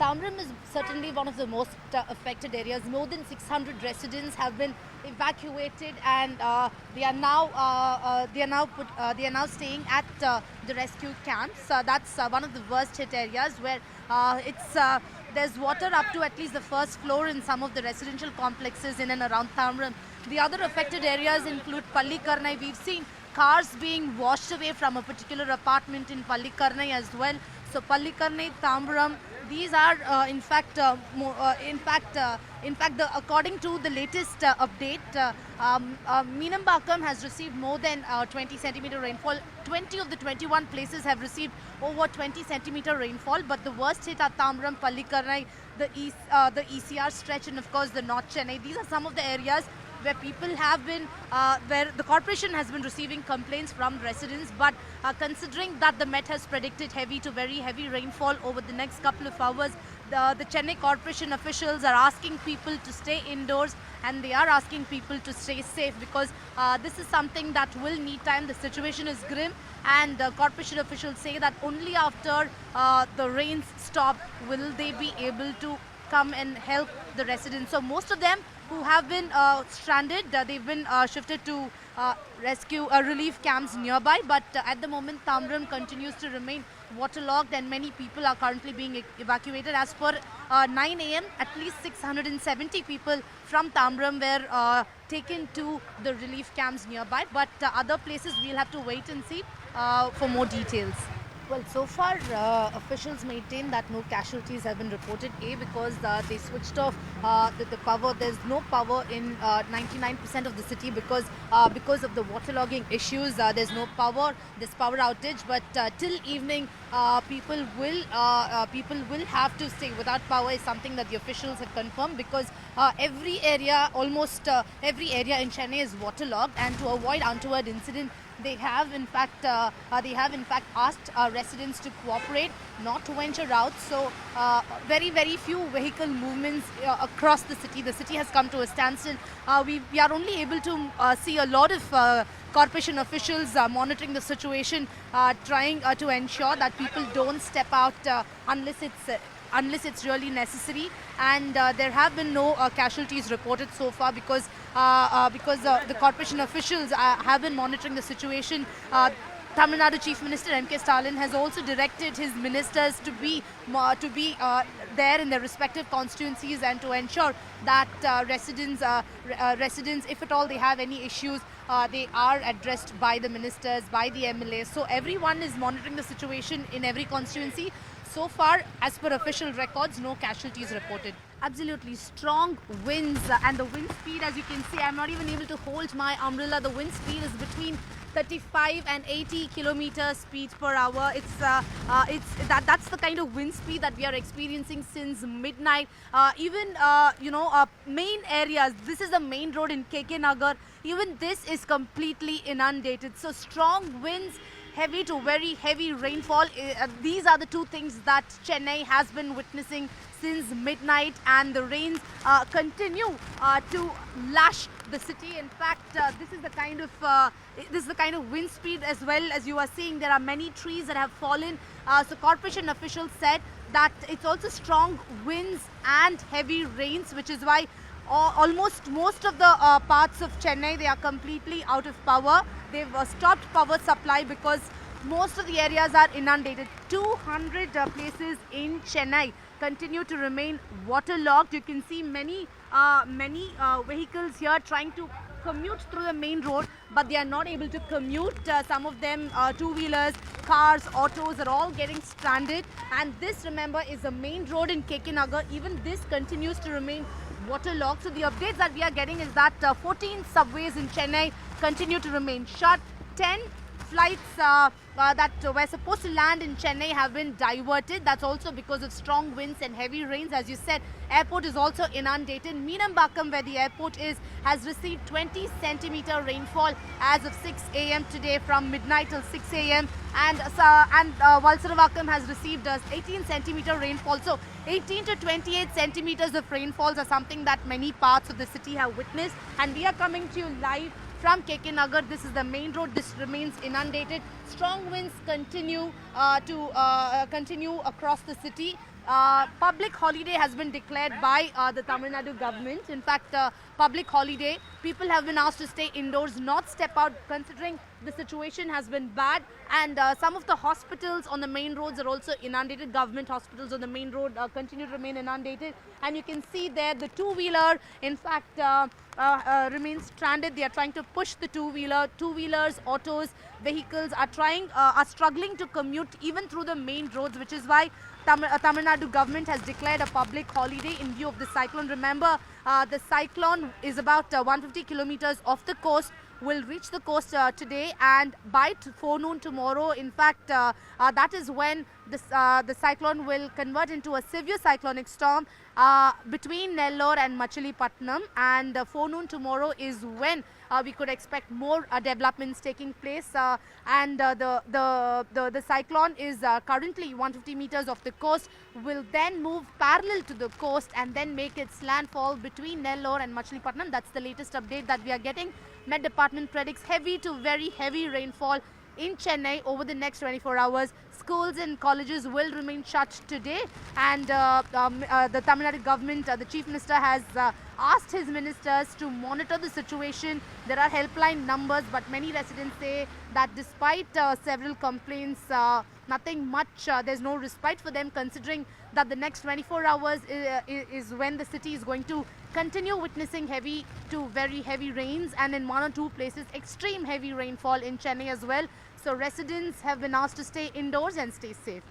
Tamil is certainly one of the most affected areas. More than 600 residents have been evacuated, and they are now staying at the rescue camps. That's one of the worst hit areas where there's water up to at least the first floor in some of the residential complexes in and around Tamil. The other affected areas include Pallikarnai. We've seen cars being washed away from a particular apartment in Pallikarnai as well. So Pallikarnai, Tambaram, these are according to the latest update, Meenambakam has received more than 20 centimeter rainfall. 20 of the 21 places have received over 20 centimeter rainfall, but the worst hit are Tambaram, Pallikarnai, the ECR stretch, and of course the North Chennai. These are some of the areas where people have been, where the corporation has been receiving complaints from residents. But considering that the Met has predicted heavy to very heavy rainfall over the next couple of hours, the Chennai corporation officials are asking people to stay indoors, and they are asking people to stay safe, because this is something that will need time. The situation is grim, and corporation officials say that only after the rains stop will they be able to come and help the residents. So most of them who have been stranded, they've been shifted to relief camps nearby. But at the moment, Tambaram continues to remain waterlogged, and many people are currently being evacuated. As per 9 a.m., at least 670 people from Tambaram were taken to the relief camps nearby. But other places, we'll have to wait and see for more details. Well, so far, officials maintain that no casualties have been reported. Because they switched off the power. There's no power in 99% of the city because of the waterlogging issues. There's no power. There's power outage. But till evening, people will have to stay without power. Is something that the officials have confirmed, because every area, almost every area in Chennai is waterlogged, and to avoid untoward incident, they have in fact asked residents to cooperate, not to venture out. So very few vehicle movements across the city. The city has come to a standstill. We are only able to see a lot of corporation officials monitoring the situation, trying to ensure that people don't step out unless it's really necessary. And there have been no casualties reported so far, because the corporation officials have been monitoring the situation. Tamil Nadu Chief Minister M.K. Stalin has also directed his ministers to be there in their respective constituencies, and to ensure that residents, if at all they have any issues, they are addressed by the ministers, by the MLAs. So everyone is monitoring the situation in every constituency. So far, as per official records, no casualties reported. Absolutely strong winds, and the wind speed, as you can see, I'm not even able to hold my umbrella. The wind speed is between 35 and 80 kilometers speed per hour. That's the kind of wind speed that we are experiencing since midnight. Main areas. This is the main road in KK Nagar. Even this is completely inundated. So strong winds, heavy to very heavy rainfall. These are the two things that Chennai has been witnessing since midnight, and the rains continue to lash the city. In fact, this is the kind of wind speed as well. As you are seeing, there are many trees that have fallen. So corporation officials said that it's also strong winds and heavy rains, which is why almost most of the parts of Chennai, they are completely out of power. They've stopped power supply because most of the areas are inundated. 200 places in Chennai continue to remain waterlogged. You can see many vehicles here trying to commute through the main road, but they are not able to commute. Some of them, two-wheelers, cars, autos, are all getting stranded. And this, remember, is the main road in KK Nagar. Even this continues to remain waterlogged. So the updates that we are getting is that 14 subways in Chennai continue to remain shut. 10 flights that were supposed to land in Chennai have been diverted. That's also because of strong winds and heavy rains. As you said, airport is also inundated. Meenambakam, where the airport is, has received 20 centimeter rainfall as of 6 a.m. today, from midnight till 6 a.m. And Valsaravakam has received 18 centimeter rainfall. So 18 to 28 centimeters of rainfalls are something that many parts of the city have witnessed. And we are coming to you live from KK Nagar. This is the main road. This remains inundated. strong winds continue continue across the city. Public holiday has been declared by the Tamil Nadu government. In fact, public holiday. People have been asked to stay indoors, not step out, considering the situation has been bad. And some of the hospitals on the main roads are also inundated. Government hospitals on the main road continue to remain inundated. And you can see there the two-wheeler, in fact, remains stranded. They are trying to push the two-wheelers, autos, vehicles are struggling to commute even through the main roads, which is why Tamil Nadu government has declared a public holiday in view of the cyclone. Remember, the cyclone is about 150 kilometers off the coast, will reach the coast today, and by forenoon tomorrow, in fact, that is when the cyclone will convert into a severe cyclonic storm between Nellore and Machilipatnam, and forenoon tomorrow is when we could expect more developments taking place, and the cyclone is currently 150 meters off the coast, will then move parallel to the coast and then make its landfall between Nellore and Machilipatnam. That's the latest update that we are getting. Met Department predicts heavy to very heavy rainfall in Chennai over the next 24 hours. Schools and colleges will remain shut today, and the Tamil Nadu government, the Chief Minister has asked his ministers to monitor the situation. There are helpline numbers, but many residents say that despite several complaints, nothing much, there's no respite for them, considering that the next 24 hours is when the city is going to continue witnessing heavy to very heavy rains, and in one or two places extreme heavy rainfall in Chennai as well. So residents have been asked to stay indoors and stay safe.